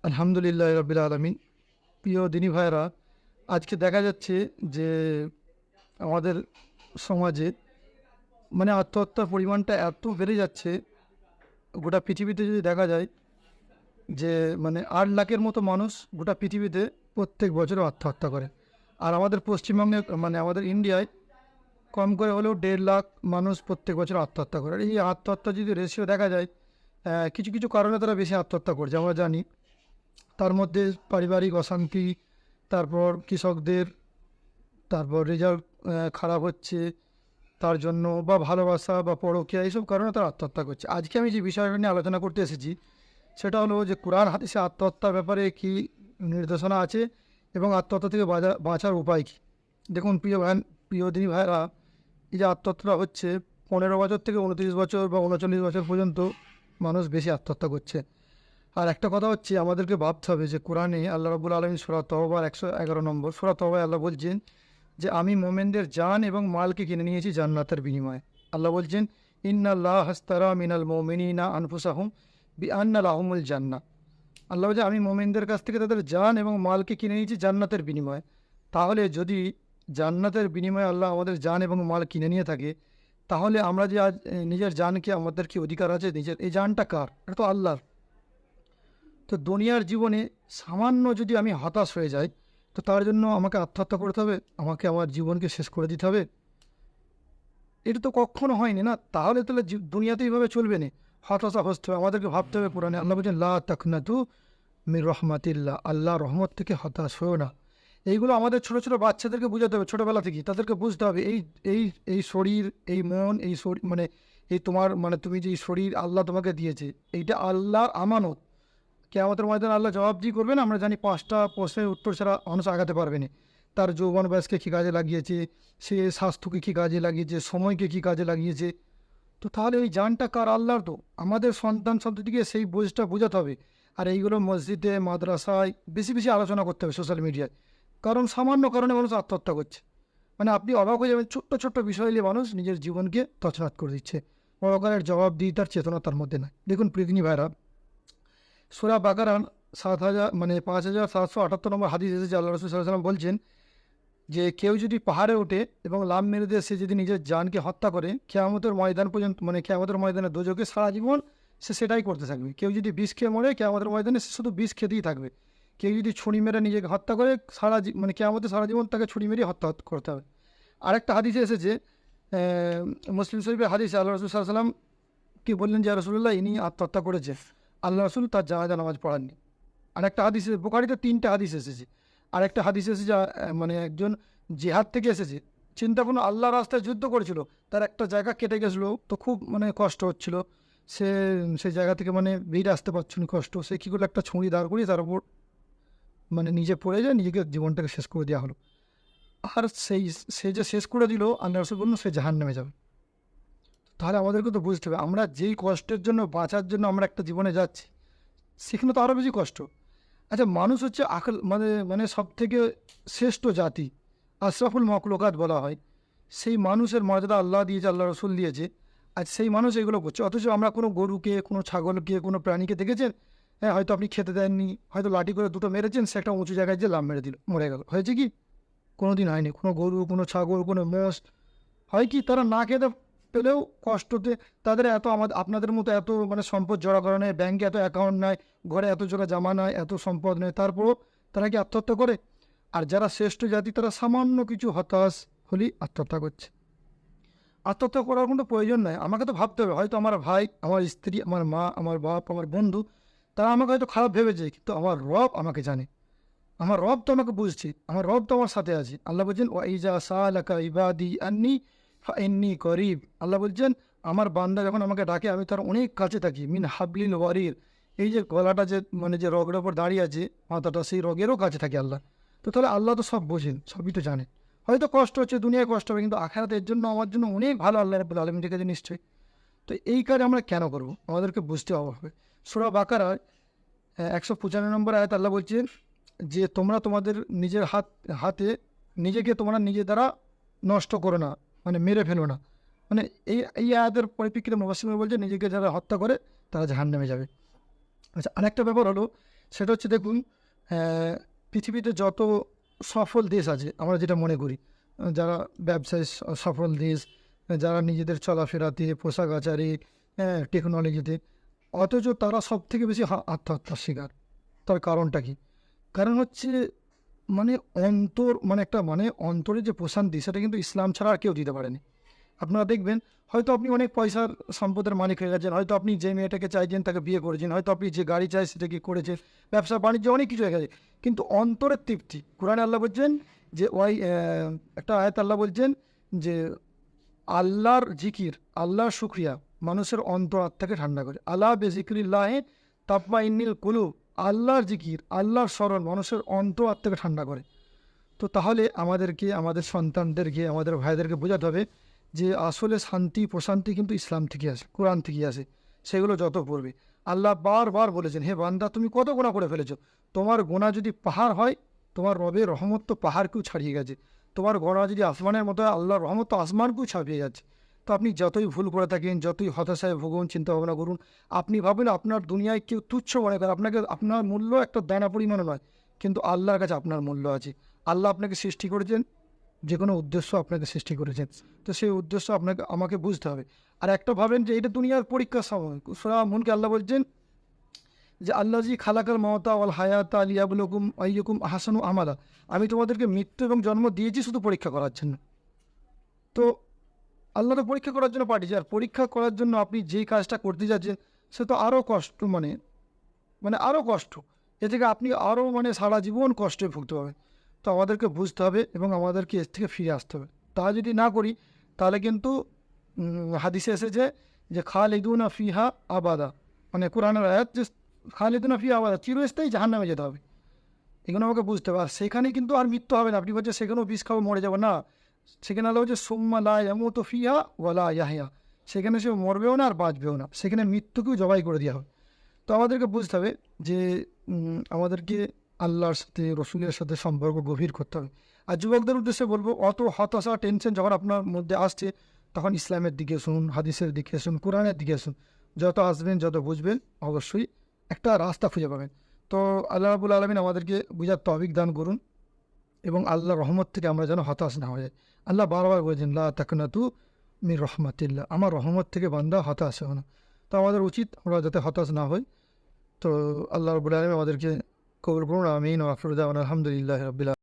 আলহামদুলিল্লাহ রাব্বিল আলামিন। প্রিয় দিনী ভাইয়েরা, আজকে দেখা যাচ্ছে যে আমাদের সমাজে আত্মহত্যার পরিমাণটা এত বেড়ে যাচ্ছে। গোটা পৃথিবীতে যদি দেখা যায় যে ৮ লাখের মতো মানুষ গোটা পৃথিবীতে প্রত্যেক বছরে আত্মহত্যা করে। আর আমাদের পশ্চিমবঙ্গে আমাদের ইন্ডিয়ায় কম করে হলেও ১.৫ লাখ মানুষ প্রত্যেক বছর আত্মহত্যা করে। আর এই আত্মহত্যা যদি রেশিও দেখা যায়, কিছু কিছু কারণে তারা বেশি আত্মহত্যা করছে আমরা জানি। তার মধ্যে পারিবারিক অশান্তি, তারপর কৃষকদের, তারপর রেজাল্ট খারাপ হচ্ছে তার জন্য, বা ভালোবাসা বা পরকীয়া, এইসব কারণে তারা আত্মহত্যা করছে। আজকে আমি যে বিষয়টা নিয়ে আলোচনা করতে এসেছি সেটা হলো যে কোরআন হাদিসে আত্মহত্যার ব্যাপারে কী নির্দেশনা আছে এবং আত্মহত্যা থেকে বাঁচার উপায় কী। দেখুন প্রিয় দিনী ভাইরা, এই যে আত্মহত্যাটা হচ্ছে 15 বছর থেকে 29 বছর বা 39 বছর পর্যন্ত মানুষ বেশি আত্মহত্যা করছে। আর একটা কথা হচ্ছে, আমাদেরকে ভাবতে হবে যে কোরআনে আল্লাহ রাব্বুল আলামিন সূরা তওবার 111 নম্বর সূরা তওবায় আল্লাহ বলছেন যে আমি মোমেনদের জান এবং মালকে কিনে নিয়েছি জান্নাতের বিনিময়ে। আল্লাহ বলছেন ইন্নাল্লাহ হাস্তারা মিনাল মুমিনিনা আনফুসাহুম বিআন্না লাহুমুল জান্নাহ। আল্লাহ বলছে আমি মোমেনদের কাছ থেকে তাদের জান এবং মালকে কিনে নিয়েছি জান্নাতের বিনিময়ে। তাহলে যদি জান্নাতের বিনিময়ে আল্লাহ আমাদের জান এবং মাল কিনে নিয়ে থাকে, তাহলে আমরা যে আজ নিজের জানকে, আমাদের কি অধিকার আছে? নিজের এই জানটা কার? এটা তো আল্লাহর। তো দুনিয়ার জীবনে সামান্য যদি আমি হতাশ হয়ে যাই, তো তার জন্য আমাকে আত্মহত্যা করতে হবে, আমাকে আমার জীবনকে শেষ করে দিতে হবে? এটা তো কখনো হয়নি না। তাহলে দুনিয়াতে এইভাবে চলবে না, হতাশা হতে হবে। আমাদেরকে ভাবতে হবে, কোরআনে আল্লাহ বলছেন লা তাকনাতু মির রহমাতিল্লাহ, আল্লাহ রহমত থেকে হতাশ হয়েও না। এইগুলো আমাদের ছোটো ছোটো বাচ্চাদেরকে বোঝাতে হবে ছোটোবেলা থেকেই। তাদেরকে বুঝতে হবে এই এই শরীর, এই মন, এই শরীর এই তোমার তুমি যে শরীর আল্লাহ তোমাকে দিয়েছে, এইটা আল্লাহর আমানত। কিয়ামতের ময়দানে আল্লাহ জবাবদিহি করবেন। আমরা জানি 5টা প্রশ্নের উত্তর ছাড়া মানুষ আগাতে পারবে না। তার যৌবন বয়সকে কী কাজে লাগিয়েছে, সে স্বাস্থ্যকে কী কাজে লাগিয়েছে, সময়কে কী কাজে লাগিয়েছে। তো তাহলে ওই জানটা কার? আল্লাহর। তো আমাদের সন্তান সন্ততিকে সেই বোঝটা বোঝাতে হবে। আর এইগুলো মসজিদে, মাদ্রাসায় বেশি বেশি আলোচনা করতে হবে, সোশ্যাল মিডিয়ায়। কারণ সামান্য কারণে মানুষ আত্মহত্যা করছে। আপনি অবাক হয়ে যাবেন, ছোট্ট ছোট্ট বিষয় নিয়ে মানুষ নিজের জীবনকে তছনছ করে দিচ্ছে। পরকালের জবাবদিহিতার চেতনা তার মধ্যে নাই। দেখুন পৃথিবী ভাইরা, সূরা বাকারা 5778 নম্বর হাদিস এসেছে, আল্লাহ রাসূল সাল্লাল্লাহু আলাইহি ওয়াসাল্লাম বলছেন যে কেউ যদি পাহাড়ে ওঠে এবং লাফ মেরে দিয়ে সে যদি নিজের জানকে হত্যা করে, কিয়ামতের ময়দান পর্যন্ত কিয়ামতের ময়দানে দোজখে সারা জীবন সে সেটাই করতে থাকবে। কেউ যদি বিষ খেয়ে মরে, কিয়ামতের ময়দানে সে শুধু বিষ খেতেই থাকবে। কেউ যদি ছুরি মেরে নিজেকে হত্যা করে, কিয়ামতে সারা জীবন তাকে ছুরি মেরেই হত্যা করতে হবে। আরেকটা হাদিসে এসেছে, মুসলিম শরীফের হাদিসে আল্লাহ রাসূল সাল্লাল্লাহু আলাইহি ওয়াসাল্লাম কি বললেন, যে রাসূলুল্লাহ ইনি আত্মহত্যা করেছে। আল্লাহ রাসূল তার জানাজা নামাজ পড়াননি। আরেকটা হাদিসে, বুখারীতে 3টে হাদিস এসেছে। আরেকটা হাদিস এসেছে, একজন জিহাদ থেকে এসেছে, চিন্তা করুন, আল্লাহর রাস্তায় যুদ্ধ করেছিল, তার একটা জায়গা কেটে গেছিলো, তো খুব কষ্ট হচ্ছিল। সে সেই জায়গা থেকে বেরিয়ে আসতে পারছিল না, কষ্ট। সে কী করলো, একটা ছুরি দাঁড় করিয়ে তার উপর নিজে পড়ে যায়, নিজেকে জীবনটাকে শেষ করে দেওয়া হলো। আর সে যে শেষ করে দিল, আল্লাহ রাসূল বললেন সে জাহান্নামে যাবে। তাহলে আমাদেরকে তো বুঝতে হবে, আমরা যেই কষ্টের জন্য, বাঁচার জন্য আমরা একটা জীবনে যাচ্ছি, সেখানে তো আরও বেশি কষ্ট। আচ্ছা, মানুষ হচ্ছে আকল সব থেকে শ্রেষ্ঠ জাতি, আশরাফুল মখলুকাত বলা হয়। সেই মানুষের মর্যাদা আল্লাহ দিয়েছে, আল্লাহ রসুল দিয়েছে। আর সেই মানুষ এগুলো করছে। অথচ আমরা কোনো গরুকে, কোনো ছাগলকে, কোনো প্রাণীকে দেখেছেন? হ্যাঁ, হয়তো আপনি খেতে দেননি, হয়তো লাঠি করে দুটো মেরেছেন, সে একটা উঁচু জায়গায় যে লাফ মেরে দিল, মরে গেল। হয়েছে কি? কোনো দিন হয়নি। কোনো গরু, কোনো ছাগল, কোনো মোষ হয় কি, তারা না খেতে পেলেও কষ্টতে, তাদের এত আপনাদের মতো এত সম্পদ জড়া করা নেই, ব্যাঙ্কে এত অ্যাকাউন্ট নাই, ঘরে এত জোড়া জামা নাই, এত সম্পদ নেই, তারপরও তারা কি আত্মহত্যা করে? আর যারা শ্রেষ্ঠ জাতি, তারা সামান্য কিছু হতাশ হলেই আত্মহত্যা করছে। আত্মহত্যা করার কোনো প্রয়োজন নাই। আমাকে তো ভাবতে হবে, হয়তো আমার ভাই, আমার স্ত্রী, আমার মা, আমার বাপ, আমার বন্ধু, তারা আমাকে হয়তো খারাপ ভেবেছে, কিন্তু আমার রব আমাকে জানে। আমার রব তো আমাকে বুঝছে, আমার রব তো আমার সাথে আছে। আল্লাহ বলছেন ওয়াইজা সালাকা ইবাদি আন্নি ফাইন্নি করিব। আল্লাহ বলছেন আমার বান্দা যখন আমাকে ডাকে, আমি তার অনেক কাছে থাকি। মিন হাবলিল ওয়ারির, এই যে গলাটা যে যে রগের ওপর দাঁড়িয়ে আছে, মাথাটা, সেই রগেরও কাছে থাকে আল্লাহ। তো তাহলে আল্লাহ তো সব বোঝেন, সবই তো জানেন। হয়তো কষ্ট হচ্ছে, দুনিয়ায় কষ্ট হবে, কিন্তু আখিরাতে এর জন্য আমার জন্য অনেক ভালো আল্লাহ রাব্বুল আলামিন রেখেছে নিশ্চয়ই। তো এই কাজ আমরা কেন করবো? আমাদেরকে বুঝতে হবে। সূরা বাকারায় 195 নম্বর আয়াত আল্লাহ বলছেন যে তোমরা তোমাদের নিজের হাতে নিজেকে তোমরা নিজে দ্বারা নষ্ট করো না, মেরে ফেলো না। এই এই আয়াতের পরিপ্রেক্ষিতে মুফাসসিররা বলছে নিজেকে যারা হত্যা করে তারা জাহান্নামে যাবে। আচ্ছা, আরেকটা ব্যাপার হলো, সেটা হচ্ছে দেখুন, পৃথিবীতে যত সফল দেশ আছে আমরা যেটা মনে করি, যারা ব্যবসায় সফল দেশ, যারা নিজেদের চলাফেরাতে, পোশাক আচারে, টেকনোলজিতে, অথচ তারা সব থেকে বেশি আত্মহত্যার শিকার। তার কারণটা কি? কারণ হচ্ছে মানে অন্তরে যে প্রশান্তি, সেটা কিন্তু ইসলাম ছাড়া আর কেউ দিতে পারেনি। আপনারা দেখবেন, হয়তো আপনি অনেক পয়সার সম্পদের মালিক হয়ে গেছেন, হয়তো আপনি যে মেয়েটাকে চাইছেন তাকে বিয়ে করেছেন, হয়তো আপনি যে গাড়ি চাই সেটাকে করেছেন, ব্যবসা বাণিজ্য অনেক কিছু হয়ে গেছে, কিন্তু অন্তরের তৃপ্তি, কোরআনে আল্লাহ বলছেন যে একটা আয়াত আল্লাহ বলছেন যে আল্লাহর জিকির, আল্লাহর শুক্রিয়া মানুষের অন্তর আত্মাকে ঠান্ডা করে। আল্লাহ বেজিক্রিল্লাহে তাপমা ইন্নিল কুলুব, আল্লাহর জিকির, আল্লাহর স্মরণ মানুষের অন্তর আত্মাকে ঠান্ডা করে। তো তাহলে আমাদেরকে, আমাদের সন্তানদেরকে, আমাদের ভাইদেরকে বোঝাতে হবে যে আসলে শান্তি প্রশান্তি কিন্তু ইসলাম থেকে আসে, কোরআন থেকে আসে। সেগুলো যত পড়বে, আল্লাহ বারবার বলেছেন, হে বান্দা তুমি কত গোনা করে ফেলেছো, তোমার গোনা যদি পাহাড় হয়, তোমার রবের রহমত তো পাহাড়কেও ছাড়িয়ে গেছে। তোমার গোনা যদি আসমানের মতো হয়, আল্লাহর রহমত তো আসমানকেও ছাপিয়ে যাচ্ছে। তো আপনি যতই ভুল করে থাকেন, যতই হতাশায় ভুগুন, চিন্তা ভাবনা করুন, আপনি ভাবেন আপনার দুনিয়ায় কেউ তুচ্ছ মনে করে, আপনার মূল্য একটা দানা পরিমাণও নয়, কিন্তু আল্লাহর কাছে আপনার মূল্য আছে। আল্লাহ আপনাকে সৃষ্টি করেছেন, যে কোনো উদ্দেশ্য আপনাকে সৃষ্টি করেছেন, তো সেই উদ্দেশ্য আমাকে বুঝতে হবে। আর একটা ভাবেন যে এটা দুনিয়ার পরীক্ষার সময়, সূরা মুনকে আল্লাহ বলছেন যে আল্লাজি খালাকাল মওতা ওয়াল হায়াতা লিয়াবলুকুম আইয়ুকুম আহসানু আমালা, আমি তোমাদেরকে মৃত্যু এবং জন্ম দিয়েছি শুধু পরীক্ষা করার জন্য। তো আল্লাহ তো পরীক্ষা করার জন্য পাঠিয়েছে, আর পরীক্ষা করার জন্য আপনি যেই কাজটা করতে যাচ্ছেন সে তো আরও কষ্ট, আরও কষ্ট। এ থেকে আপনি আরও সারা জীবন কষ্টে ভুগতে পাবেন। তো আমাদেরকে বুঝতে হবে এবং আমাদেরকে এর থেকে ফিরে আসতে হবে। তা যদি না করি, তাহলে কিন্তু হাদিসে এসেছে যে খালিদুনা ফিহা আবাদা, কোরআনের আয়াত যে খালিদুনা ফিহা আবাদা, চিরস্থায়ী জাহান্নামে যেতে হবে। এগুলো আমাকে বুঝতে হবে। আর সেখানে কিন্তু আর মৃত্যু হবে না। আপনি বলছেন সেখানেও বিষ খাবো মরে যাবো, না। সেখানে আল্লাহ বলছে সুম্মা লা ইয়ামুতু ফিহা ওয়ালা ইয়াহইয়া, সেখানে সে মরবেও না আর বাঁচবেও না, সেখানে মৃত্যুকেও জবাই করে দেওয়া হবে। তো আমাদেরকে বুঝতে হবে যে আমাদেরকে আল্লাহর সাথে, রসুলের সাথে সম্পর্ক গভীর করতে হবে। আর যুবকদের উদ্দেশ্যে বলবো, অত হতাশা টেনশন যখন আপনার মধ্যে আসছে, তখন ইসলামের দিকে শুনুন, হাদিসের দিকে শুনুন, কোরআনের দিকে শুনুন। যত আসবেন, যত বুঝবেন, অবশ্যই একটা রাস্তা খুঁজে পাবেন। তো আল্লাহ রাব্বুল আলামিন আমাদেরকে বুঝার তৌফিক দান করুন, এবং আল্লাহর রহমত থেকে আমরা যেন হতাশ না হয়ে যাই। আল্লাহ বারবার বলেছেন লা তাকনাতু মির রহমাতিল্লাহ, আমার রহমত থেকে বান্দা হতাশ হয় না। তো আমাদের উচিত আমরা যাতে হতাশ না হই। তো আল্লাহ রাব্বুল আলামিন আমাদেরকে কবুল করুন, আমিন। ওয়া আখিরু দাওয়ানা আলহামদুলিল্লাহি রাব্বিল আলামিন।